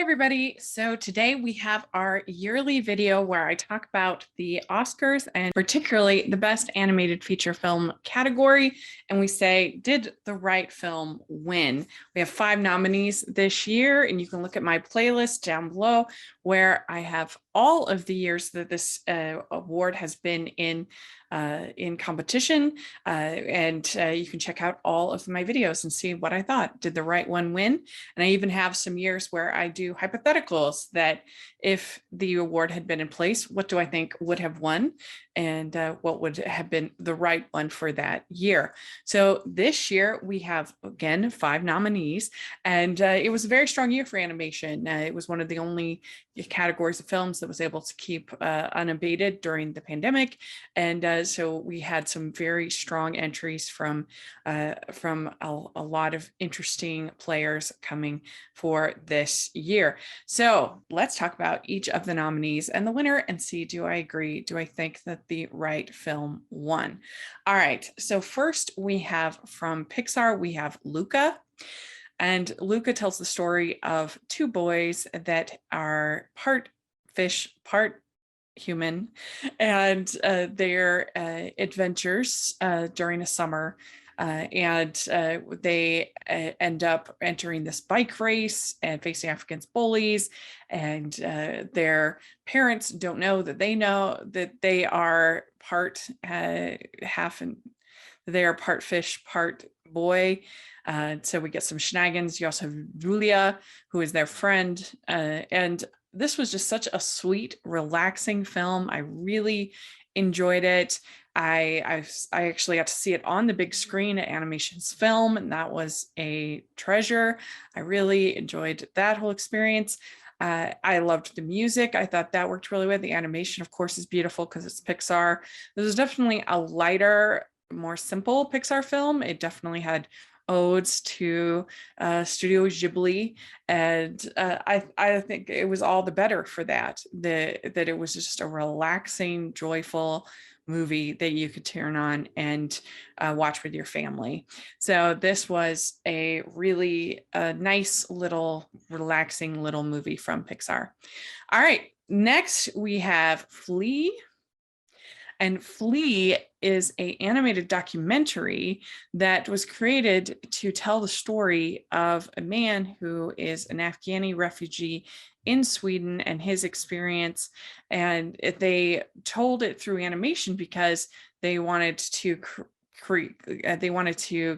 everybody. So today we have our yearly video where I talk about the Oscars and particularly the Best Animated Feature Film category. And we say, did the right film win? We have 5 nominees this year, and you can look at my playlist down below where I have all of the years that this award has been in competition, and you can check out all of my videos and see what I thought. Did the right one win? And I even have some years where I do hypotheticals that if the award had been in place, what do I think would have won, and what would have been the right one for that year. So this year we have, again, 5 nominees, and it was a very strong year for animation. It was one of the only categories of films that was able to keep unabated during the pandemic. And so we had some very strong entries from a lot of interesting players coming for this year. So let's talk about each of the nominees and the winner and see, do I agree? Do I think that the right film won? All right, so first we have from Pixar, we have Luca. And Luca tells the story of 2 boys that are part fish, part human, and their adventures during a summer. They end up entering this bike race and facing off against bullies, and their parents don't know that they are part half, and they are part fish, part boy. So we get some shenanigans. You also have Julia, who is their friend. And this was just such a sweet, relaxing film. I really enjoyed it. I actually got to see it on the big screen at Animations Film, and that was a treasure. I really enjoyed that whole experience. I loved the music. I thought that worked really well. The animation, of course, is beautiful because it's Pixar. This is definitely a lighter, more simple Pixar film. It definitely had odes to Studio Ghibli, and I think it was all the better for that it was just a relaxing, joyful movie that you could turn on and watch with your family. So this was a really nice little relaxing little movie from Pixar. All right, next we have Flea. And Flea is an animated documentary that was created to tell the story of a man who is an Afghani refugee in Sweden and his experience. And they told it through animation because they wanted to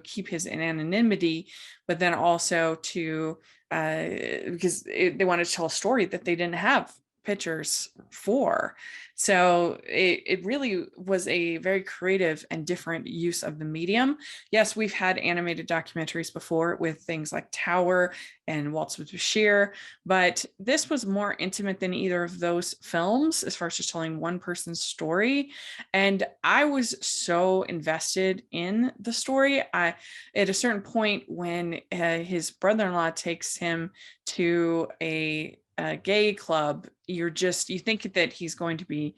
keep his anonymity, but then also because they wanted to tell a story that they didn't have pictures for. So it really was a very creative and different use of the medium. Yes, we've had animated documentaries before with things like Tower and Waltz with Bashir, but this was more intimate than either of those films as far as just telling one person's story. And I was so invested in the story. At a certain point when his brother-in-law takes him to a gay club, you think that he's going to be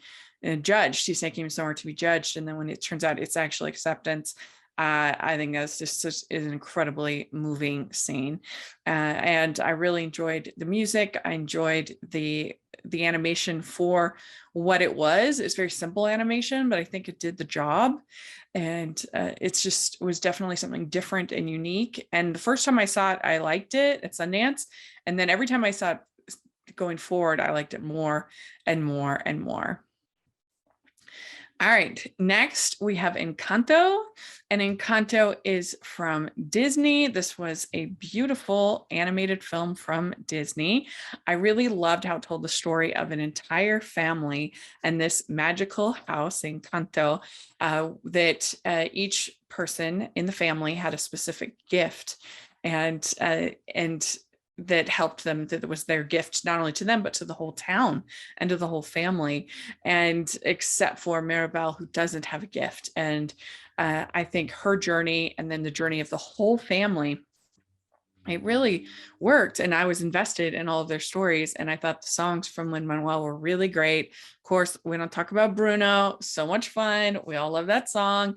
judged. He's taking him somewhere to be judged, and then when it turns out it's actually acceptance, I think that's just such an incredibly moving scene. And I really enjoyed the music. I enjoyed the animation for what it was. It's very simple animation, but I think it did the job. And it was definitely something different and unique. And the first time I saw it, I liked it at Sundance. And then every time I saw it going forward, I liked it more and more and more. All right, next we have Encanto, and Encanto is from Disney. This was a beautiful animated film from Disney. I really loved how it told the story of an entire family and this magical house, Encanto, that each person in the family had a specific gift, and that helped them, that was their gift not only to them but to the whole town and to the whole family, and except for Mirabelle, who doesn't have a gift. And I think her journey and then the journey of the whole family, it really worked, and I was invested in all of their stories. And I thought the songs from Lin-Manuel were really great, Of course, we don't talk about Bruno. So much fun. We all love that song.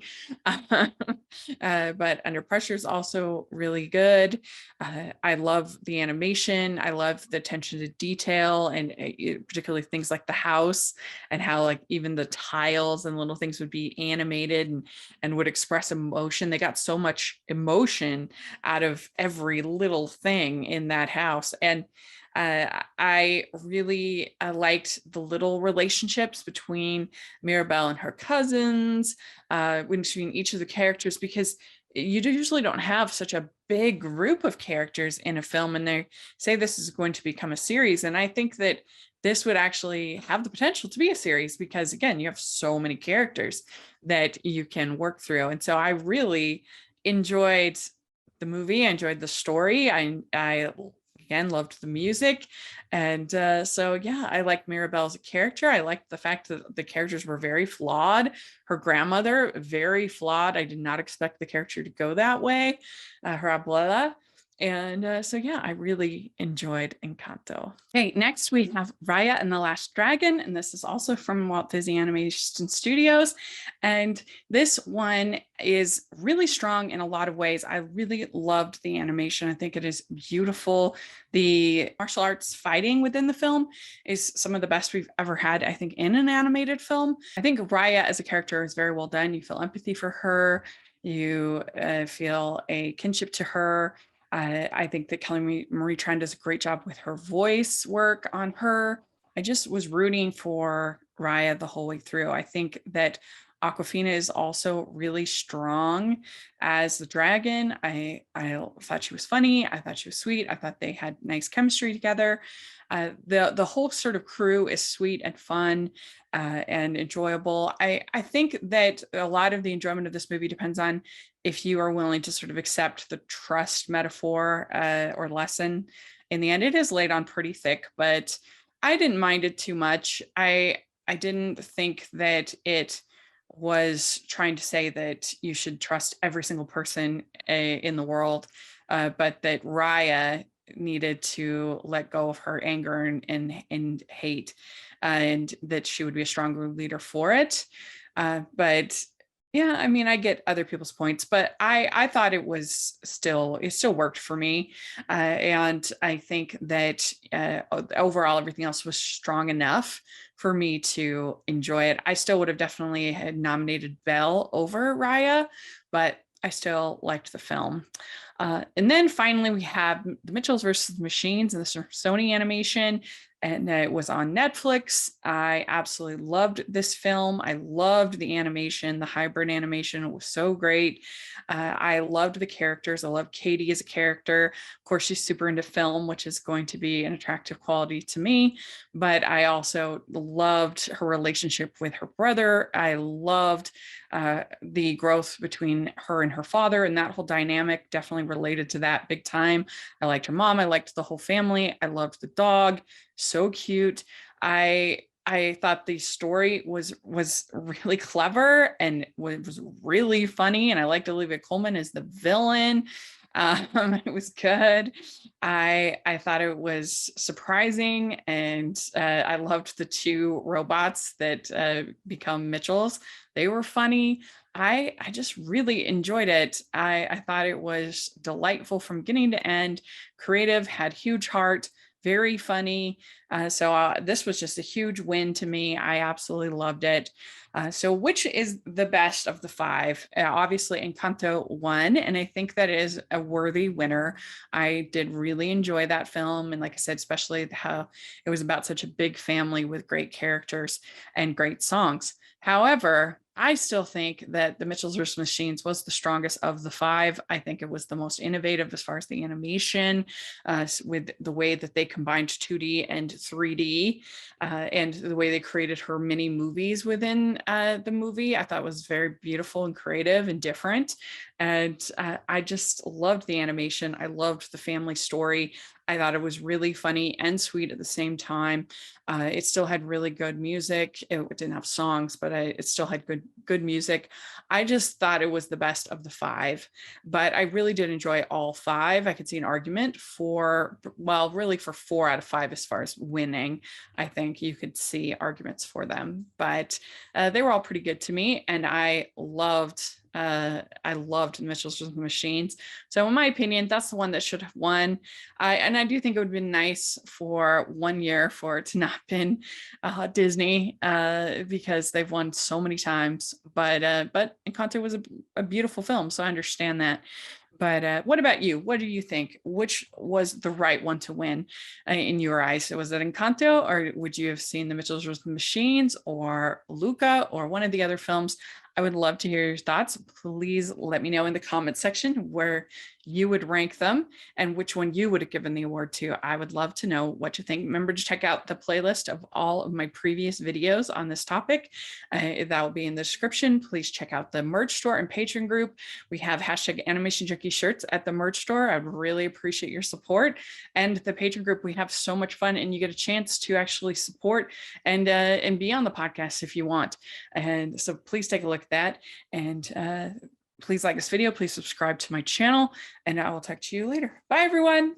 But Under Pressure is also really good. I love the animation. I love the attention to detail, and particularly things like the house and how like even the tiles and little things would be animated and would express emotion. They got so much emotion out of every little thing in that house. And I really liked the little relationships between Mirabelle and her cousins, between each of the characters, because you usually don't have such a big group of characters in a film, and they say this is going to become a series. And I think that this would actually have the potential to be a series because, again, you have so many characters that you can work through. And so I really enjoyed the movie. I enjoyed the story. I again loved the music, and so yeah, I like Mirabelle as a character. I liked the fact that the characters were very flawed. Her grandmother, very flawed. I did not expect the character to go that way, her abuela. And so yeah, I really enjoyed Encanto. Okay, next we have Raya and the Last Dragon, and this is also from Walt Disney Animation Studios. And this one is really strong in a lot of ways. I really loved the animation. I think it is beautiful. The martial arts fighting within the film is some of the best we've ever had, I think, in an animated film. I think Raya as a character is very well done. You feel empathy for her. You feel a kinship to her. I think that Kelly Marie Tran does a great job with her voice work on her. I just was rooting for Raya the whole way through. I think that Aquafina is also really strong as the dragon. I thought she was funny. I thought she was sweet. I thought they had nice chemistry together. The whole sort of crew is sweet and fun and enjoyable. I think that a lot of the enjoyment of this movie depends on if you are willing to sort of accept the trust metaphor or lesson. In the end, it is laid on pretty thick, but I didn't mind it too much. I didn't think that it was trying to say that you should trust every single person in the world, but that Raya needed to let go of her anger and hate, and that she would be a stronger leader for it. But yeah, I mean, I get other people's points, but I thought it still worked for me, and I think that overall everything else was strong enough for me to enjoy it. I still would have definitely had nominated Belle over Raya, but I still liked the film. And then finally, we have The Mitchells versus the Machines, and this is Sony Animation, and it was on Netflix. I absolutely loved this film. I loved the animation, the hybrid animation. It was so great. I loved the characters. I loved Katie as a character. Of course, she's super into film, which is going to be an attractive quality to me. But I also loved her relationship with her brother. I loved the growth between her and her father, and that whole dynamic definitely related to that big time. I liked her mom. I liked the whole family. I loved the dog. So cute. I thought the story was really clever and was really funny, and I liked Olivia Colman as the villain. It was good. I thought it was surprising, and I loved the two robots that become Mitchells. They were funny. I just really enjoyed it. I thought it was delightful from beginning to end. Creative, had huge heart, very funny. So this was just a huge win to me. I absolutely loved it. So which is the best of the five? Obviously, Encanto won, and I think that is a worthy winner. I did really enjoy that film. And like I said, especially how it was about such a big family with great characters and great songs. However, I still think that The Mitchells vs. Machines was the strongest of the five. I think it was the most innovative as far as the animation, with the way that they combined 2D and 3D, and the way they created her mini movies within the movie. I thought was very beautiful and creative and different. And I just loved the animation. I loved the family story. I thought it was really funny and sweet at the same time. It still had really good music. It didn't have songs, but it still had good music. I just thought it was the best of the five, but I really did enjoy all five. I could see an argument for, well, really for 4 out of 5 as far as winning. I think you could see arguments for them, but they were all pretty good to me, and I loved Mitchell's Machines. So in my opinion, that's the one that should have won. And I do think it would have been nice for one year for it to not been Disney, because they've won so many times. But Encanto was a beautiful film, so I understand that. But what about you? What do you think? Which was the right one to win in your eyes? Was it Encanto, or would you have seen The Mitchells vs. the Machines, or Luca, or one of the other films? I would love to hear your thoughts. Please let me know in the comment section where you would rank them and which one you would have given the award to. I would love to know what you think. Remember to check out the playlist of all of my previous videos on this topic. That will be in the description. Please check out the merch store and Patreon group. We have hashtag Animation Junkie shirts at the merch store. I'd really appreciate your support. And the Patreon group, we have so much fun, and you get a chance to actually support and be on the podcast if you want. And so please take a look at that. And please like this video. Please subscribe to my channel, and I will talk to you later. Bye, everyone.